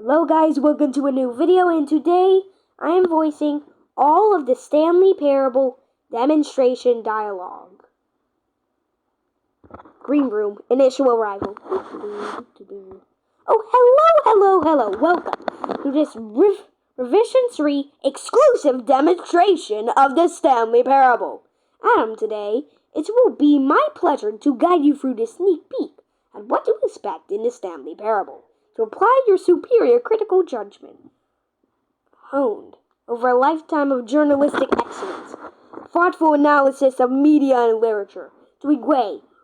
Hello guys, welcome to a new video, and today I am voicing all of the Stanley Parable demonstration dialogue. Green room, initial arrival. Oh, hello, welcome to this Revision 3 exclusive demonstration of the Stanley Parable. Today, it will be my pleasure to guide you through this sneak peek at what to expect in the Stanley Parable. To apply your superior critical judgment, honed over a lifetime of journalistic excellence, thoughtful analysis of media and literature, to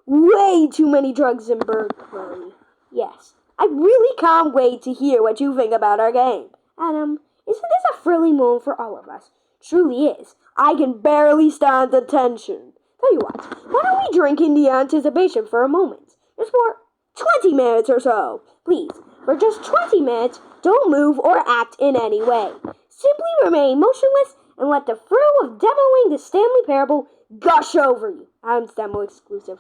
way too many drugs and burglary. Yes, I really can't wait to hear what you think about our game. Adam, isn't this a thrilling moment for all of us? Truly is. I can barely stand the tension. Tell you what, why don't we drink in the anticipation for a moment? Just for 20 minutes or so, please. For just 20 minutes, don't move or act in any way. Simply remain motionless and let the thrill of demoing the Stanley Parable gush over you. Adam's Demo exclusive.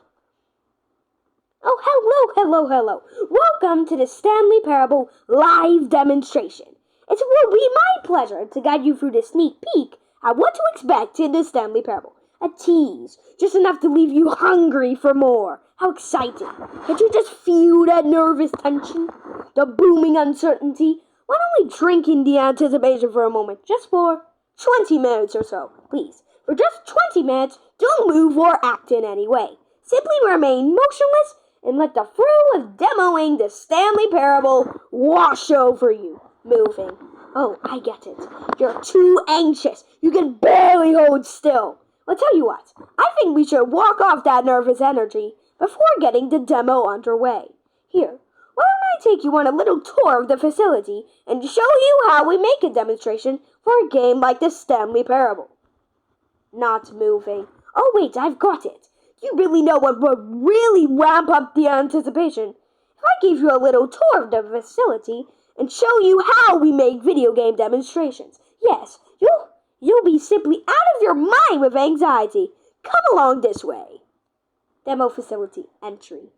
Oh, hello. Welcome to the Stanley Parable live demonstration. It will be my pleasure to guide you through the sneak peek at what to expect in the Stanley Parable. A tease, just enough to leave you hungry for more. How exciting. Can't you just feel that nervous tension? The booming uncertainty? Why don't we drink in the anticipation for a moment, just for 20 minutes or so, please. For just 20 minutes, don't move or act in any way. Simply remain motionless and let the thrill of demoing the Stanley Parable wash over you. Moving. Oh, I get it. You're too anxious. You can barely hold still. I'll tell you what, I think we should walk off that nervous energy before getting the demo underway. Here, why don't I take you on a little tour of the facility and show you how we make a demonstration for a game like the Stanley Parable. Not moving. Oh wait, I've got it. You really know what would really ramp up the anticipation? If I gave you a little tour of the facility and show you how we make video game demonstrations. Yes, You'll be simply out of your mind with anxiety. Come along this way. Demo facility entry.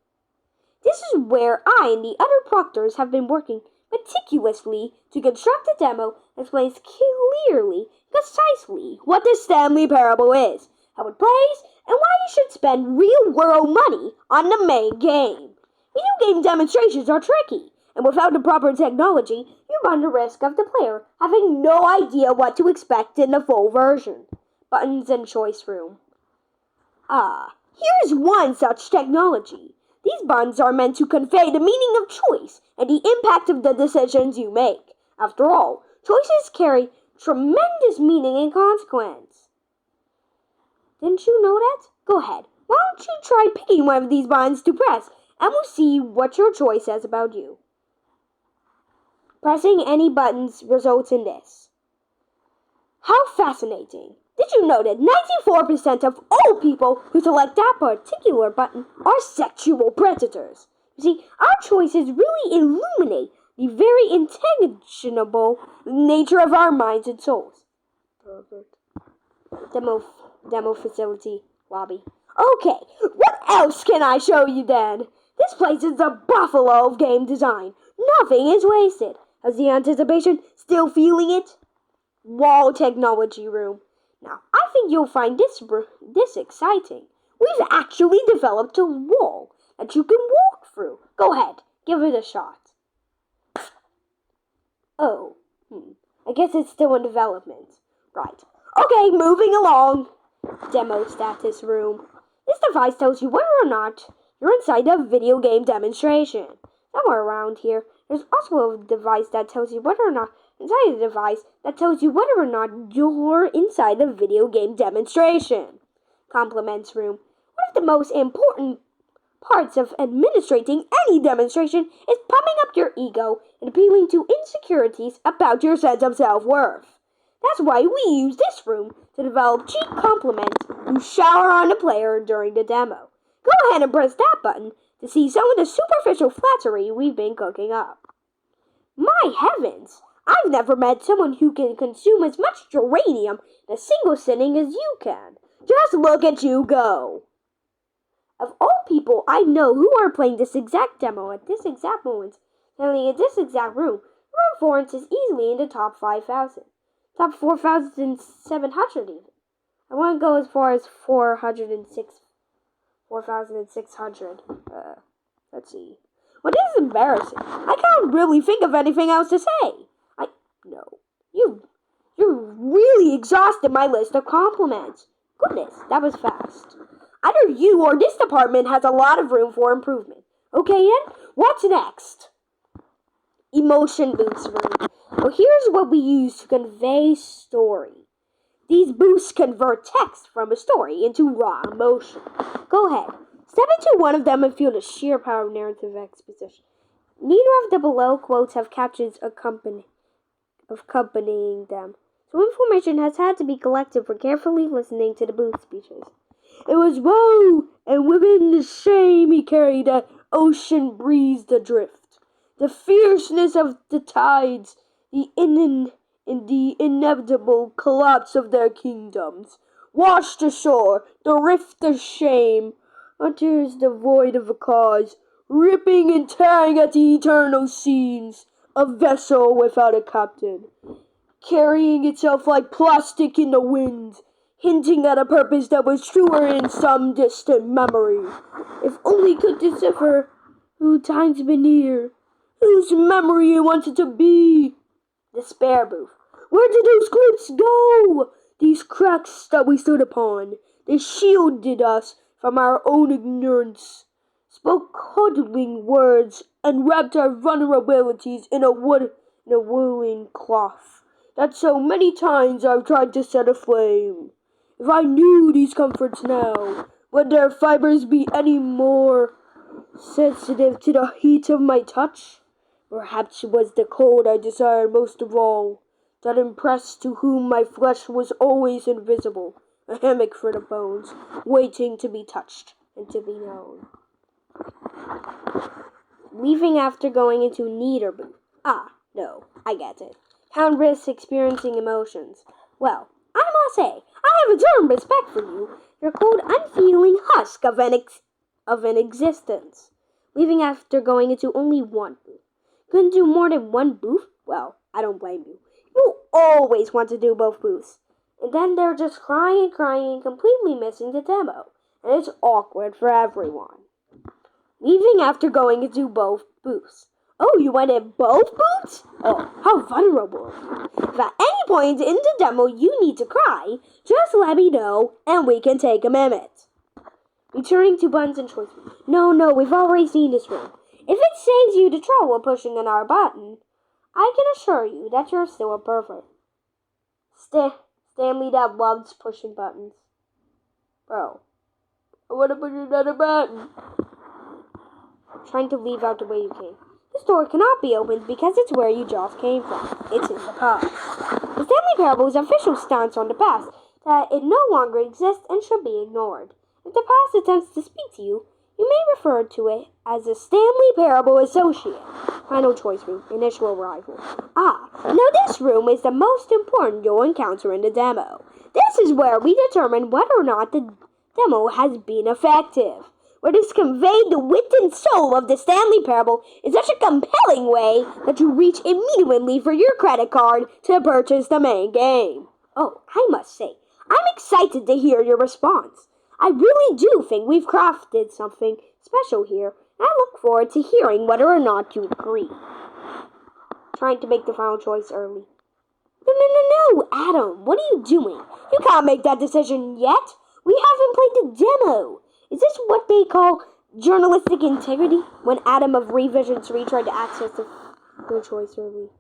This is where I and the other proctors have been working meticulously to construct a demo that explains clearly, concisely, what the Stanley Parable is, how it plays, and why you should spend real-world money on the main game. Video game demonstrations are tricky, and without the proper technology, you run the risk of the player having no idea what to expect in the full version. Buttons and choice room. Here's one such technology. These buttons are meant to convey the meaning of choice and the impact of the decisions you make. After all, choices carry tremendous meaning and consequence. Didn't you know that? Go ahead. Why don't you try picking one of these buttons to press, and we'll see what your choice says about you. Pressing any buttons results in this. How fascinating! Did you know that 94% of all people who select that particular button are sexual predators? You see, our choices really illuminate the very intentional nature of our minds and souls. Perfect. Demo facility lobby. Okay, what else can I show you then? This place is the buffalo of game design. Nothing is wasted. Has the anticipation still feeling it? Wall technology room. Now, I think you'll find this exciting. We've actually developed a wall that you can walk through. Go ahead, give it a shot. Oh, I guess it's still in development. Right. Okay, moving along. Demo status room. This device tells you whether or not you're inside a video game demonstration. Somewhere around here, there's also a device that tells you whether or not you're inside a video game demonstration. Compliments room. One of the most important parts of administrating any demonstration is pumping up your ego and appealing to insecurities about your sense of self-worth. That's why we use this room to develop cheap compliments you shower on the player during the demo. Go ahead and press that button to see some of the superficial flattery we've been cooking up. My heavens! I've never met someone who can consume as much geranium in a single sitting as you can. Just look at you go! Of all people I know who are playing this exact demo at this exact moment, standing in this exact room, Florence is easily in the top 5,000. Top 4,700 even. I want to go as far as 4,600. Let's see. Well, this is embarrassing. I can't really think of anything else to say. No. You're really exhausted my list of compliments. Goodness, that was fast. Either you or this department has a lot of room for improvement. Okay, Ed? What's next? Emotion boost room. Well, here's what we use to convey story. These boosts convert text from a story into raw emotion. Go ahead. Step into one of them and feel the sheer power of narrative exposition. Neither of the below quotes have captions accompanying them, so information has had to be collected for carefully listening to the booth speeches. It was woe, and within the shame he carried that ocean breezed adrift. The fierceness of the tides, the inevitable collapse of their kingdoms, washed ashore, the rift of shame, utters the void of a cause, ripping and tearing at the eternal seams, a vessel without a captain, carrying itself like plastic in the wind, hinting at a purpose that was truer in some distant memory. If only could decipher who time's been near, whose memory it wanted to be. Despair booth. Where did those cliffs go? These cracks that we stood upon, they shielded us from our own ignorance, spoke cuddling words, and wrapped our vulnerabilities in a woolen cloth that so many times I've tried to set aflame. If I knew these comforts now, would their fibers be any more sensitive to the heat of my touch? Perhaps it was the cold I desired most of all, that impressed to whom my flesh was always invisible, a hammock for the bones, waiting to be touched and to be known. Leaving after going into neither booth. Ah, no, I get it. Count risks experiencing emotions. Well, I must say, I have eternal respect for you. You're cold, unfeeling husk of an existence. Leaving after going into only one booth. Couldn't do more than one booth? Well, I don't blame you. You always want to do both booths. And then they're just crying, completely missing the demo. And it's awkward for everyone. Leaving after going into both booths. Oh, you went in both booths? Oh, how vulnerable of you. If at any point in the demo you need to cry, just let me know and we can take a minute. Returning to buttons and choice. No, we've already seen this room. If it saves you the trouble of pushing another button, I can assure you that you're still a pervert. Stanley that loves pushing buttons. Bro, I want to push another button. Trying to leave out the way you came. This door cannot be opened because it's where you just came from. It's in the past. The Stanley Parable's official stance on the past that it no longer exists and should be ignored. If the past attempts to speak to you, you may refer to it as a Stanley Parable Associate. Final choice room, initial arrival. Now this room is the most important you'll encounter in the demo. This is where we determine whether or not the demo has been effective. Where this conveyed the wit and soul of the Stanley Parable in such a compelling way that you reach immediately for your credit card to purchase the main game. Oh, I must say, I'm excited to hear your response. I really do think we've crafted something special here, and I look forward to hearing whether or not you agree. Trying to make the final choice early. No, Adam, what are you doing? You can't make that decision yet. We haven't played the demo. Is this what they call journalistic integrity? When Adam of Revision 3 tried to access the no choice early.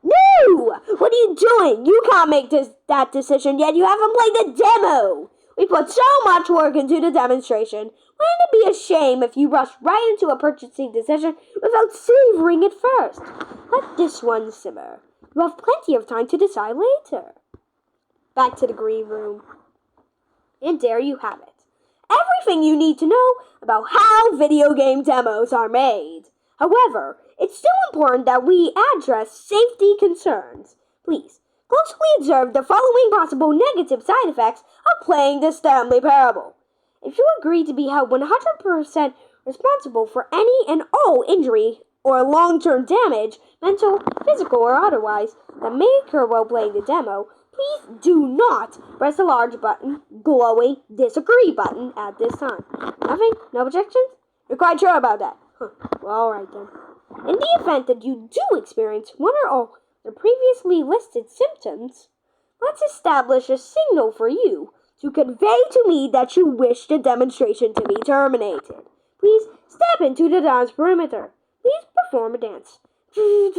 No! What are you doing? You can't make that decision yet. You haven't played the demo. We put so much work into the demonstration. Wouldn't it be a shame if you rushed right into a purchasing decision without savoring it first? Let this one simmer. You have plenty of time to decide later. Back to the green room. And there you have it. Everything you need to know about how video game demos are made. However, it's still important that we address safety concerns. Please, closely observe the following possible negative side effects of playing the Stanley Parable. If you agree to be held 100% responsible for any and all injury or long-term damage, mental, physical, or otherwise, that may occur while playing the demo, please do not press the large button, glowing disagree button at this time. Nothing? No objections? You're quite sure about that? Huh. Well, alright then. In the event that you do experience one or all the previously listed symptoms, let's establish a signal for you to convey to me that you wish the demonstration to be terminated. Please step into the dance perimeter. Please perform a dance. Your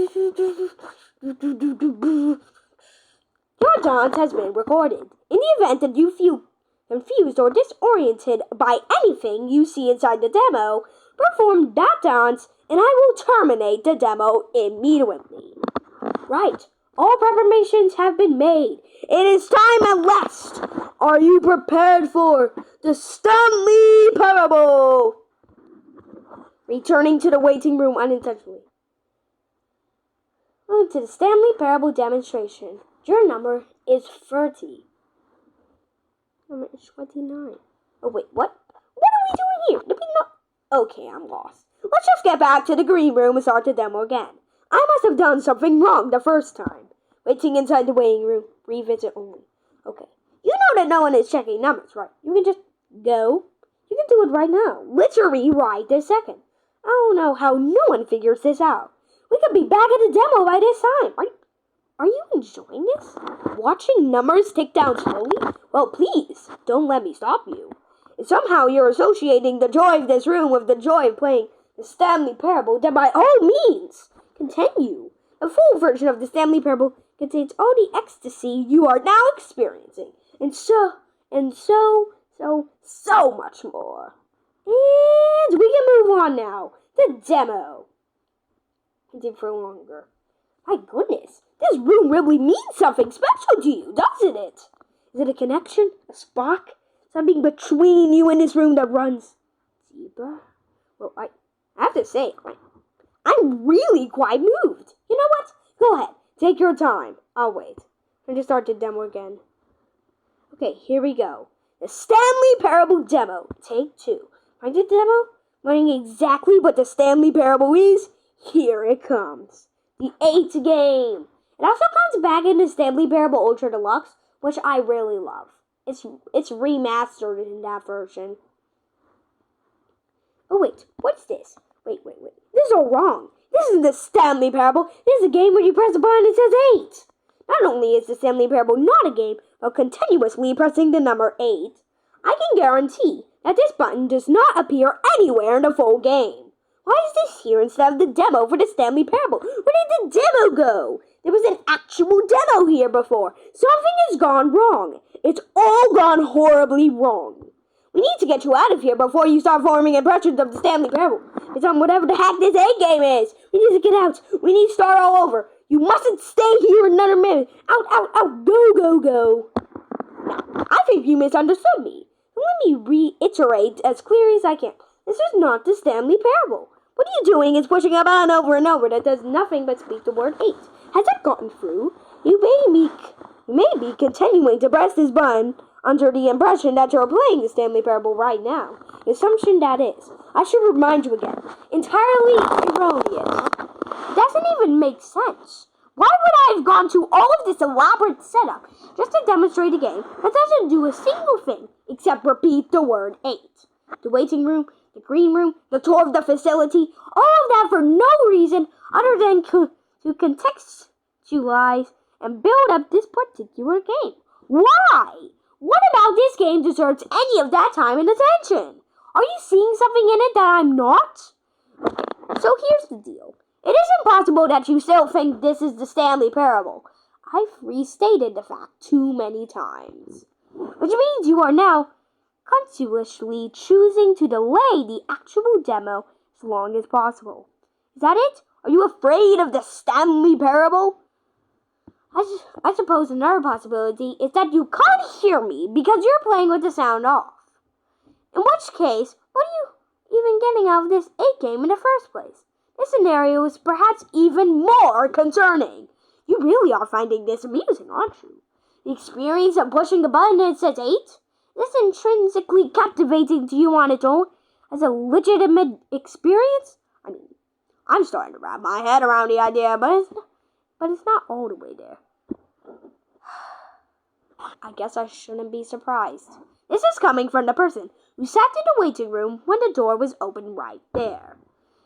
dance has been recorded. In the event that you feel confused or disoriented by anything you see inside the demo, perform that dance and I will terminate the demo immediately. Right. All preparations have been made. It is time at last. Are you prepared for the Stanley Parable? Returning to the waiting room unintentionally. Welcome to the Stanley Parable demonstration. Your number is 30. Number is 29. Oh, wait, what? What are we doing here? Did we not? Okay, I'm lost. Let's just get back to the green room and start the demo again. I must have done something wrong the first time. Waiting inside the waiting room. Revisit only. Okay. You know that no one is checking numbers, right? You can just go. You can do it right now. Literally right this second. I don't know how no one figures this out. We could be back at the demo by this time. Are you enjoying this? Watching numbers tick down slowly? Well, please, don't let me stop you. If somehow you're associating the joy of this room with the joy of playing the Stanley Parable, then by all means, continue. The full version of the Stanley Parable contains all the ecstasy you are now experiencing, and so much more. And we can move on now. The demo. Continue for longer. My goodness, this room really means something special to you, doesn't it? Is it a connection? A spark? Something between you and this room that runs deeper? Well, I have to say, I'm really quite moved. You know what? Go ahead. Take your time. I'll wait. And just start the demo again. Okay, here we go. The Stanley Parable demo. Take 2. Find the demo? Learning exactly what the Stanley Parable is? Here it comes. The 8th game. It also comes back in the Stanley Parable Ultra Deluxe, which I really love. It's remastered in that version. Oh wait, what's this? Wait. This is all wrong. This isn't the Stanley Parable. This is a game where you press a button and it says 8. Not only is the Stanley Parable not a game, but continuously pressing the number 8, I can guarantee that this button does not appear anywhere in the full game. Why is this here instead of the demo for the Stanley Parable? Where did the demo go? There was an actual demo here before. Something has gone wrong. It's all gone horribly wrong. We need to get you out of here before you start forming impressions of the Stanley Parable. It's on whatever the heck this 8 game is. We need to get out. We need to start all over. You mustn't stay here another minute. Out. Go. Now, I think you misunderstood me. Let me reiterate as clearly as I can. This is not the Stanley Parable. What you're doing is pushing a button over and over that does nothing but speak the word 8. Has that gotten through? You may be continuing to press this button under the impression that you're playing the Stanley Parable right now. The assumption that is, I should remind you again, entirely erroneous. It doesn't even make sense. Why would I have gone to all of this elaborate setup just to demonstrate a game that doesn't do a single thing except repeat the word 8? The waiting room, the green room, the tour of the facility, all of that for no reason other than to contextualize and build up this particular game. Why? What about this game deserves any of that time and attention? Are you seeing something in it that I'm not? Okay, so here's the deal. It is impossible that you still think this is the Stanley Parable. I've restated the fact too many times. Which means you are now consciously choosing to delay the actual demo as long as possible. Is that it? Are you afraid of the Stanley Parable? I suppose another possibility is that you can't hear me because you're playing with the sound off. In which case, what are you even getting out of this 8 game in the first place? This scenario is perhaps even more concerning. You really are finding this amusing, aren't you? The experience of pushing the button and it says 8? This intrinsically captivating to you on its own as a legitimate experience? I mean, I'm starting to wrap my head around the idea, but it's not all the way there. I guess I shouldn't be surprised. This is coming from the person who sat in the waiting room when the door was open right there.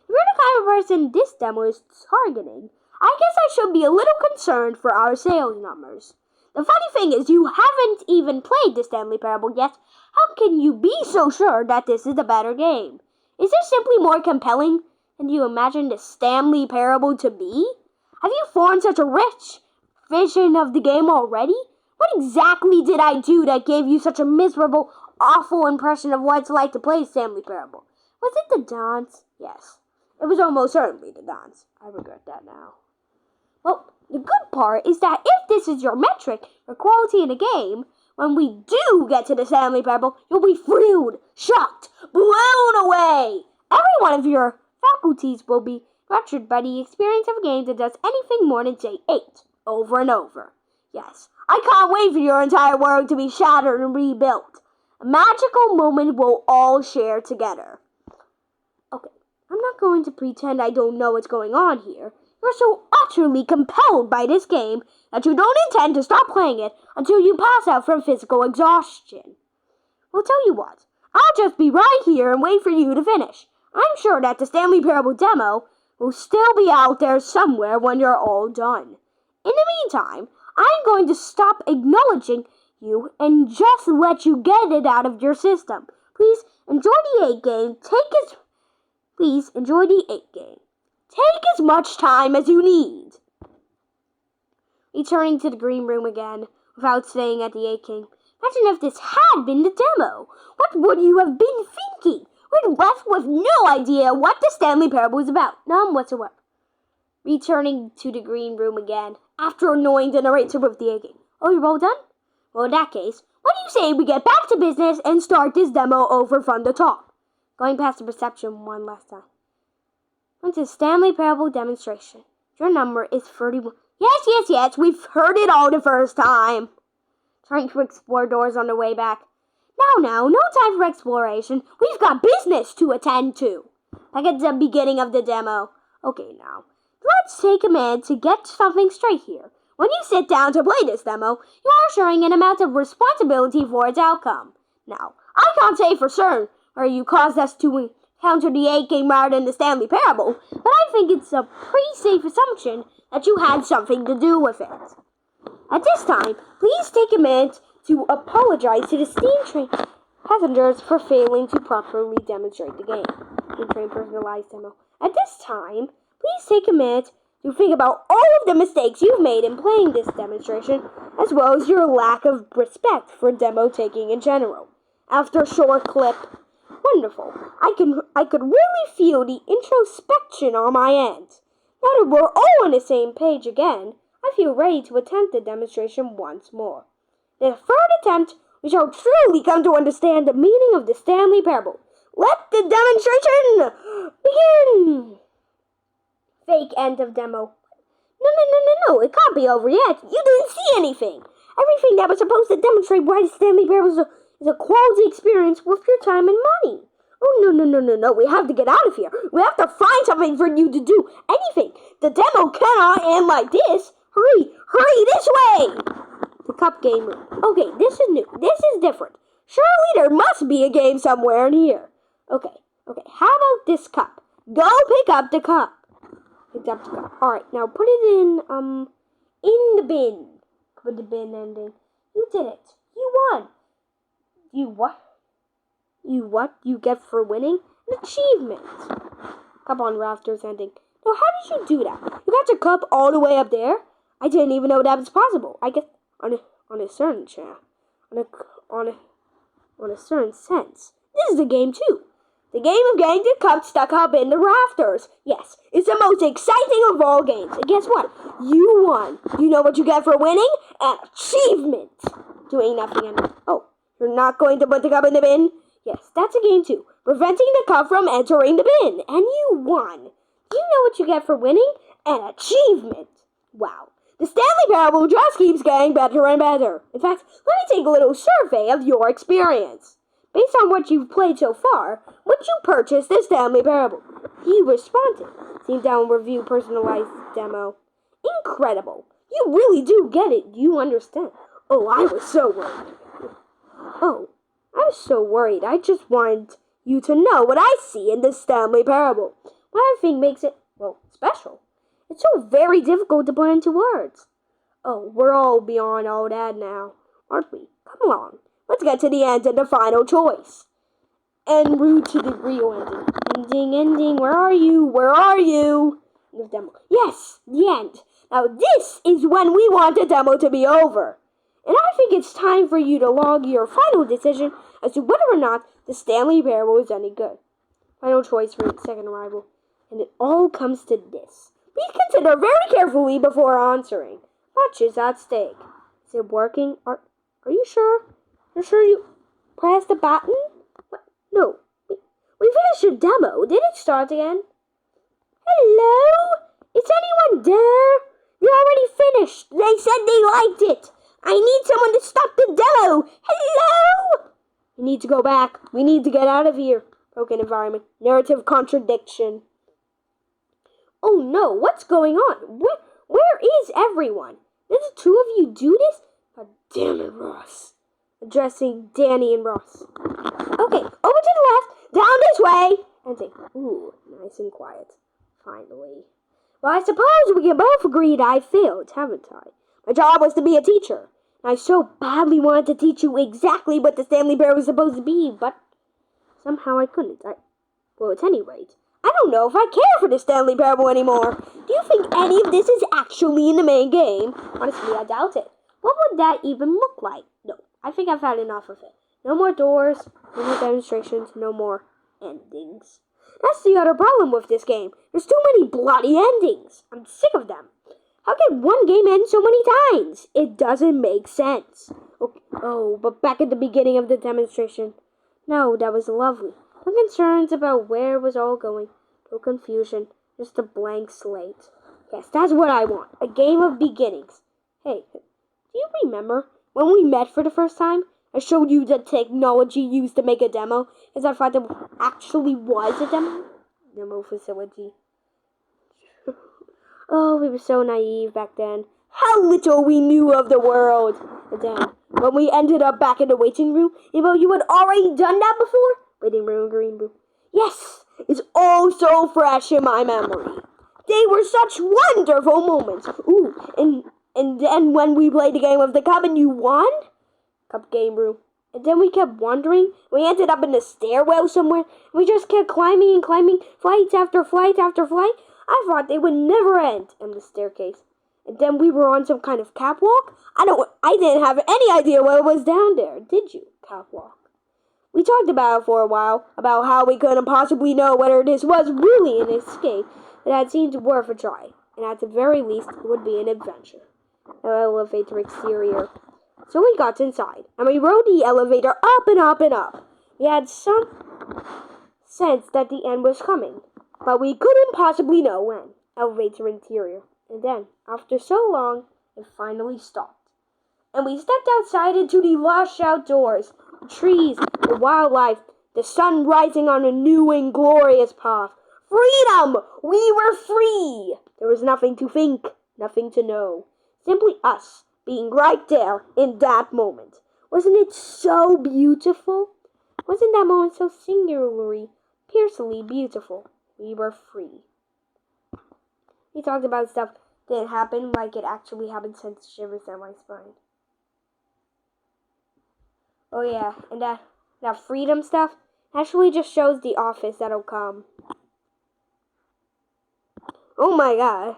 If you're the kind of person this demo is targeting, I guess I should be a little concerned for our sales numbers. The funny thing is, you haven't even played the Stanley Parable yet. How can you be so sure that this is the better game? Is this simply more compelling than you imagine the Stanley Parable to be? Have you formed such a rich vision of the game already? What exactly did I do that gave you such a miserable, awful impression of what it's like to play Stanley Parable? Was it the dance? Yes. It was almost certainly the dance. I regret that now. Well, the good part is that if this is your metric for quality in a game, when we do get to the Stanley Parable, you'll be thrilled, shocked, blown away. Every one of your faculties will be captured by the experience of a game that does anything more than say 8 over and over. Yes, I can't wait for your entire world to be shattered and rebuilt. A magical moment we'll all share together. Okay, I'm not going to pretend I don't know what's going on here. You're so utterly compelled by this game that you don't intend to stop playing it until you pass out from physical exhaustion. Well, tell you what, I'll just be right here and wait for you to finish. I'm sure that the Stanley Parable demo will still be out there somewhere when you're all done. In the meantime, I'm going to stop acknowledging you and just let you get it out of your system. Please enjoy the 8 game. Take as much time as you need. Returning to the green room again, without staying at the 8 game. Imagine if this had been the demo. What would you have been thinking? We're left with no idea what the Stanley Parable is about. None whatsoever. Returning to the green room again, after annoying the narrator with the 8 game. Oh, you're all done? Well, in that case, what do you say we get back to business and start this demo over from the top? Going past the reception one last time. Went to Stanley Parable demonstration. Your number is 31. Yes, we've heard it all the first time. Trying to explore doors on the way back. Now, no time for exploration. We've got business to attend to. Back at the beginning of the demo. Okay, now, let's take a minute to get something straight here. When you sit down to play this demo, you are sharing an amount of responsibility for its outcome. Now, I can't say for certain whether you caused us to encounter the 8 game rather than the Stanley Parable, but I think it's a pretty safe assumption that you had something to do with it. At this time, please take a minute to apologize to the steam train passengers for failing to properly demonstrate the game. Steam train personalized demo. At this time, please take a minute to think about all of the mistakes you've made in playing this demonstration, as well as your lack of respect for demo taking in general. After a short clip, wonderful. I could really feel the introspection on my end. Now that we're all on the same page again, I feel ready to attempt the demonstration once more. In the third attempt, we shall truly come to understand the meaning of the Stanley Parable. Let the demonstration begin! Fake end of demo. No, it can't be over yet. You didn't see anything. Everything that was supposed to demonstrate why the Stanley Parable is a quality experience worth your time and money. Oh, no. We have to get out of here. We have to find something for you to do. Anything. The demo cannot end like this. Hurry this way. The cup game room. Okay, this is new. This is different. Surely there must be a game somewhere in here. Okay. How about this cup? Go pick up the cup. Picked up the cup. Alright, now put it in the bin. Put the bin ending. You did it. You won. You what? You get for winning? An achievement. Cup on rafters ending. Now, how did you do that? You got your cup all the way up there? I didn't even know that was possible. I guess on a certain chance. On a certain sense. This is a game too. The game of getting the cup stuck up in the rafters. Yes, it's the most exciting of all games. And guess what? You won. You know what you get for winning? An achievement. Doing nothing and you're not going to put the cup in the bin? Yes, that's a game too. Preventing the cup from entering the bin. And you won. Do you know what you get for winning? An achievement. Wow. The Stanley Parable just keeps getting better and better. In fact, let me take a little survey of your experience. Based on what you've played so far, would you purchase the Stanley Parable? He responded. Team down review personalized demo. Incredible. You really do get it. You understand. Oh, I was so worried. Oh, I was so worried. I just want you to know what I see in this Stanley Parable. What I think makes it, well, special. It's so very difficult to put into words. Oh, we're all beyond all that now, aren't we? Come along. Let's get to the end and the final choice. En route to the real ending. Ending, where are you? Where are you? The demo. Yes, the end. Now this is when we want the demo to be over. And I think it's time for you to log your final decision as to whether or not the Stanley Parable is any good. Final choice for its second arrival. And it all comes to this. Please consider very carefully before answering. Much is at stake. Is it working? Are you sure? You're sure you pressed the button? What? No. We finished your demo. Did it start again? Hello? Is anyone there? You already finished. They said they liked it. I need someone to stop the demo. Hello? We need to go back. We need to get out of here. Broken environment. Narrative contradiction. Oh no, what's going on? Where is everyone? Did the two of you do this? God damn it, Ross. Addressing Danny and Ross. Okay, over to the left, down this way. And say, ooh, nice and quiet. Finally. Well, I suppose we can both agree that I failed, haven't I? My job was to be a teacher. And I so badly wanted to teach you exactly what the Stanley Bear was supposed to be, but somehow I couldn't. Well, at any rate, I don't know if I care for the Stanley Parable anymore. Do you think any of this is actually in the main game? Honestly, I doubt it. What would that even look like? No, I think I've had enough of it. No more doors, no more demonstrations, no more endings. That's the other problem with this game. There's too many bloody endings. I'm sick of them. How can one game end so many times? It doesn't make sense. Okay. Oh, but back at the beginning of the demonstration. No, that was lovely. No concerns about where it was all going. No confusion. Just a blank slate. Yes, that's what I want. A game of beginnings. Hey, do you remember when we met for the first time? I showed you the technology used to make a demo, as I thought there actually was a demo facility. Oh, we were so naive back then. How little we knew of the world. And then, when we ended up back in the waiting room, you had already done that before? Waiting room, green room. Yes, it's all so fresh in my memory. They were such wonderful moments. Ooh, and then when we played the game of the cup and you won? Cup game room. And then we kept wandering. We ended up in a stairwell somewhere. We just kept climbing and climbing, flights after flight after flight. I thought they would never end. And the staircase. And then we were on some kind of catwalk. I didn't have any idea what was down there. Did you? Catwalk. We talked about it for a while, about how we couldn't possibly know whether this was really an escape, but that seemed worth a try. And at the very least, it would be an adventure. An elevator exterior. So we got inside, and we rode the elevator up and up and up. We had some sense that the end was coming, but we couldn't possibly know when. Elevator interior. And then, after so long, it finally stopped. And we stepped outside into the lush outdoors. The trees, the wildlife, the sun rising on a new and glorious path. Freedom! We were free! There was nothing to think, nothing to know. Simply us. Being right there in that moment. Wasn't it so beautiful? Wasn't that moment so singularly, piercingly beautiful? We were free. We talked about stuff that didn't happen like it actually happened, sent shivers down my spine. Oh yeah, and that freedom stuff actually just shows the office that'll come. Oh my god.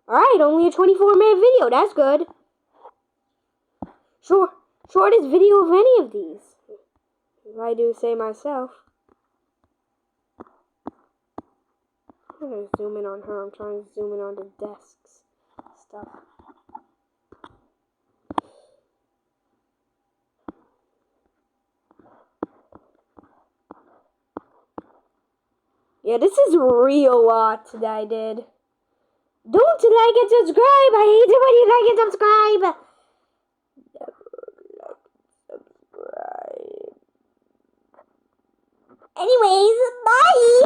Alright, only a 24-minute video, that's good. Shortest video of any of these. If I do say myself. I'm gonna zoom in on her. I'm trying to zoom in on the desks stuff. Yeah, this is a real lot that I did. Don't like and subscribe. I hate it when you like and subscribe. Anyways, bye!